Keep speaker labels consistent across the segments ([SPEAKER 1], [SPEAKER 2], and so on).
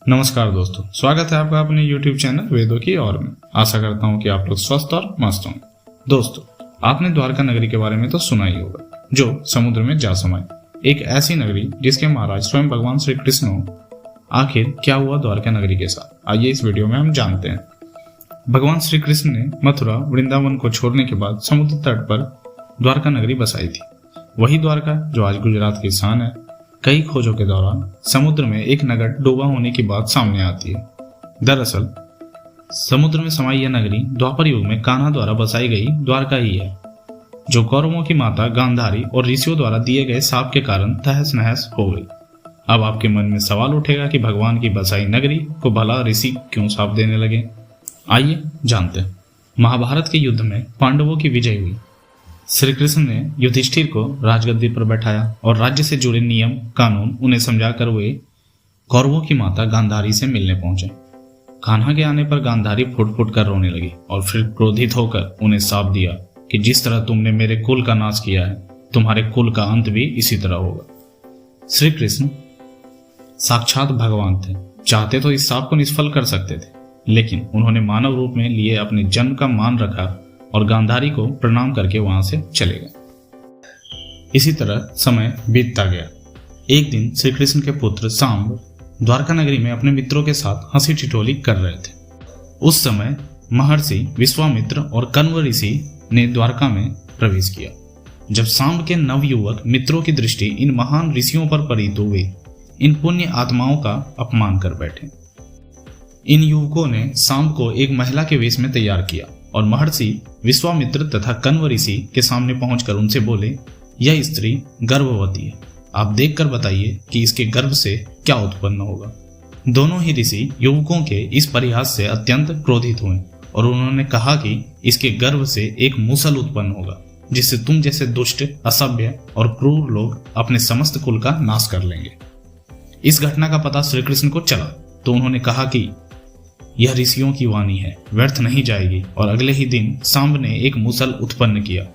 [SPEAKER 1] नमस्कार दोस्तों, स्वागत है आपका अपने YouTube चैनल वेदों की ओर में। आशा करता हूँ कि आप लोग स्वस्थ और मस्त होंगे। दोस्तों, आपने द्वारका नगरी के बारे में तो सुना ही होगा, जो समुद्र में जा समाई। एक ऐसी नगरी जिसके महाराज स्वयं भगवान श्री कृष्ण हो। आखिर क्या हुआ द्वारका नगरी के साथ, आइए इस वीडियो में हम जानते हैं। भगवान श्री कृष्ण ने मथुरा वृंदावन को छोड़ने के बाद समुद्र तट पर द्वारका नगरी बसाई थी। वही द्वारका जो आज गुजरात की शान है। कई खोजों के दौरान समुद्र में एक नगर डूबा होने की बात सामने आती है। दरअसल समुद्र में समाई यह नगरी द्वापर युग में कान्हा द्वारा बसाई गई द्वारका ही है, जो कौरवों की माता गांधारी और ऋषियों द्वारा दिए गए शाप के कारण तहस नहस हो गई। अब आपके मन में सवाल उठेगा कि भगवान की बसाई नगरी को भला ऋषि क्यों शाप देने लगे। आइए जानते हैं। महाभारत के युद्ध में पांडवों की विजय हुई। श्री कृष्ण ने युधिष्ठिर को राजगद्दी पर बैठाया और राज्य से जुड़े नियम कानून उन्हें समझाकर वे कौरवों की माता गांधारी से मिलने पहुंचे। कान्हा के आने पर गांधारी फुट फुट कर रोने लगी और फिर क्रोधित होकर उन्हें शाप दिया कि जिस तरह तुमने मेरे कुल का नाश किया है, तुम्हारे कुल का अंत भी इसी तरह होगा। श्री कृष्ण साक्षात भगवान थे, चाहते तो इस शाप को निष्फल कर सकते थे, लेकिन उन्होंने मानव रूप में लिए अपने जन्म का मान रखा और गांधारी को प्रणाम करके वहां से चले गए। इसी तरह समय बीतता गया। एक दिन श्री कृष्ण के पुत्र सांब द्वारका नगरी में अपने मित्रों के साथ हंसी ठिठोली कर रहे थे। उस समय महर्षि विश्वामित्र और कण्व ऋषि ने द्वारका में प्रवेश किया। जब सांब के नवयुवक मित्रों की दृष्टि इन महान ऋषियों पर पड़ी तो वे इन पुण्य आत्माओं का अपमान कर बैठे। इन युवकों ने सांब को एक महिला के वेश में तैयार किया और महर्षि विश्वामित्र तथा कण्व ऋषि के सामने पहुंचकर उनसे बोले, यह स्त्री गर्भवती है, आप देखकर बताइए कि इसके गर्भ से क्या उत्पन्न होगा। दोनों ही ऋषि युवकों के इस परिहास से अत्यंत क्रोधित हुए और उन्होंने कहा कि इसके गर्भ से एक मूसल उत्पन्न होगा, जिससे तुम जैसे दुष्ट, असभ्य और क्रूर लोग अपने समस्त कुल का नाश कर लेंगे। इस घटना का पता श्री कृष्ण को चला तो उन्होंने कहा कि यह ऋषियों की वाणी है, व्यर्थ नहीं जाएगी। और अगले ही दिन सांब ने एक मूसल उत्पन्न किया।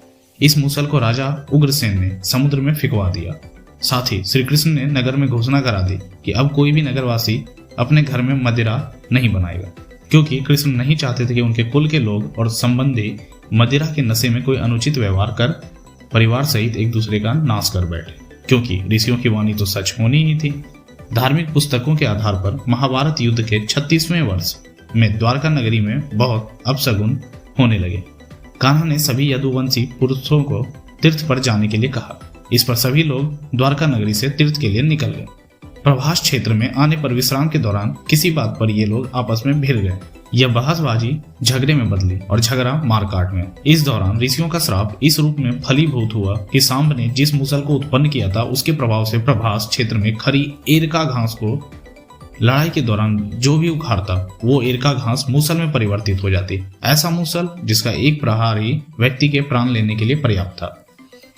[SPEAKER 1] इस मूसल को राजा उग्रसेन ने समुद्र में फिकवा दिया। साथ ही श्री कृष्ण ने नगर में घोषणा करा दी कि अब कोई भी नगरवासी अपने घर में मदिरा नहीं बनाएगा, क्योंकि कृष्ण नहीं चाहते थे कि उनके कुल के लोग और संबंधी मदिरा के नशे में कोई अनुचित व्यवहार कर परिवार सहित एक दूसरे का नाश कर बैठे, क्योंकि ऋषियों की वाणी तो सच होनी ही थी। धार्मिक पुस्तकों के आधार पर महाभारत युद्ध के 36वें वर्ष में द्वारका नगरी में बहुत अपशगुन होने लगे। कान्हा ने सभी यदुवंशी पुरुषों को तीर्थ पर जाने के लिए कहा। इस पर सभी लोग द्वारका नगरी से तीर्थ के लिए निकल गए। प्रभास क्षेत्र में आने पर विश्राम के दौरान किसी बात पर ये लोग आपस में भिड़ गए। यह बहसबाजी झगड़े में बदली और झगड़ा मारकाट में। इस दौरान ऋषियों का श्राप इस रूप में फलीभूत हुआ कि सांब ने जिस मूसल को उत्पन्न किया था, उसके प्रभाव से प्रभास क्षेत्र में खरी एरका घास को लड़ाई के दौरान जो भी उखाड़ता, वो एरका घास मूसल में परिवर्तित हो जाती। ऐसा मूसल जिसका एक प्रहार ही व्यक्ति के प्राण लेने के लिए पर्याप्त था।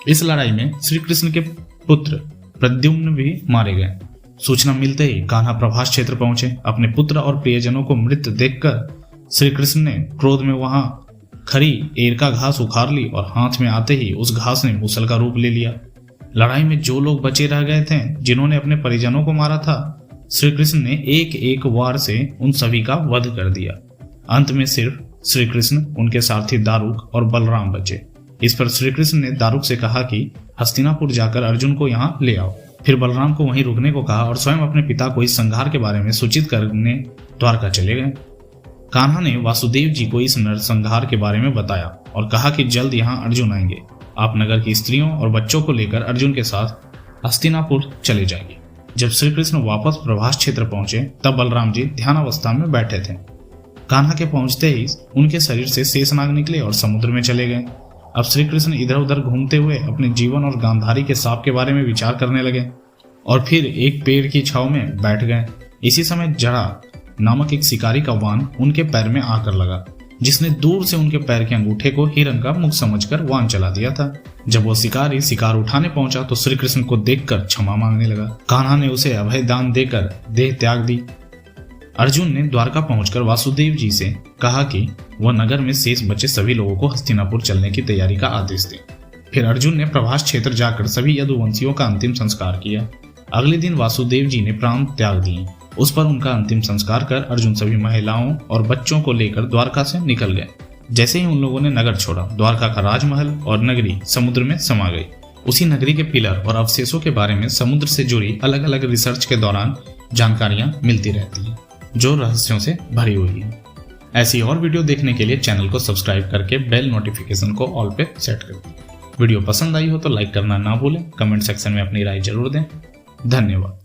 [SPEAKER 1] इस लड़ाई में श्री कृष्ण के पुत्र प्रद्युम्न भी मारे गए। सूचना मिलते ही कान्हा प्रभास क्षेत्र पहुंचे। अपने पुत्र और प्रियजनों को मृत देखकर श्री कृष्ण ने क्रोध में वहां खरी एरका घास उखाड़ ली और हाथ में आते ही उस घास ने मूसल का रूप ले लिया। लड़ाई में जो लोग बचे रह गए थे, जिन्होंने अपने परिजनों को मारा था, श्री कृष्ण ने एक एक वार से उन सभी का वध कर दिया। अंत में सिर्फ श्री कृष्ण, उनके सारथी दारुक और बलराम बचे। इस पर श्री कृष्ण ने दारुक से कहा कि हस्तिनापुर जाकर अर्जुन को यहाँ ले आओ। फिर बलराम को वहीं रुकने को कहा और स्वयं अपने पिता को इस संहार के बारे में सूचित करने द्वारका चले गए। कान्हा ने वासुदेव जी को इस नरसंहार के बारे में बताया और कहा कि जल्द यहाँ अर्जुन आएंगे। आप नगर की स्त्रियों और बच्चों को लेकर अर्जुन के साथ हस्तिनापुर चले जाएंगे। जब श्री कृष्ण वापस प्रभास क्षेत्र पहुंचे तब बलराम जी ध्यानावस्था में बैठे थे। कान्हा के पहुंचते ही उनके शरीर से शेषनाग निकले और समुद्र में चले गए। अब श्री कृष्ण इधर उधर घूमते हुए अपने जीवन और गांधारी के शाप के बारे में विचार करने लगे और फिर एक पेड़ की छांव में बैठ गए। इसी समय जड़ा नामक एक शिकारी का वान उनके पैर में आकर लगा, जिसने दूर से उनके पैर के अंगूठे को हिरन का मुख समझकर वान चला दिया था। जब वो शिकारी शिकार उठाने पहुंचा तो श्री कृष्ण को देखकर क्षमा मांगने लगा। कान्हा ने उसे अभय दान देकर देह त्याग दी। अर्जुन ने द्वारका पहुंचकर वासुदेव जी से कहा कि वह नगर में शेष बचे सभी लोगों को हस्तिनापुर चलने की तैयारी का आदेश दे। फिर अर्जुन ने प्रभास क्षेत्र जाकर सभी यदुवंशियों का अंतिम संस्कार किया। अगले दिन वासुदेव जी ने प्राण त्याग दिए उस पर उनका अंतिम संस्कार कर अर्जुन सभी महिलाओं और बच्चों को लेकर द्वारका से निकल गए। जैसे ही उन लोगों ने नगर छोड़ा, द्वारका का राजमहल और नगरी समुद्र में समा गई। उसी नगरी के पिलर और अवशेषों के बारे में समुद्र से जुड़ी अलग अलग रिसर्च के दौरान जानकारियां मिलती रहती हैं, जो रहस्यों से भरी हुई है। ऐसी और वीडियो देखने के लिए चैनल को सब्सक्राइब करके बेल नोटिफिकेशन को ऑल पे सेट कर दें। वीडियो पसंद आई हो तो लाइक करना ना भूलें, कमेंट सेक्शन में अपनी राय जरूर दें। धन्यवाद।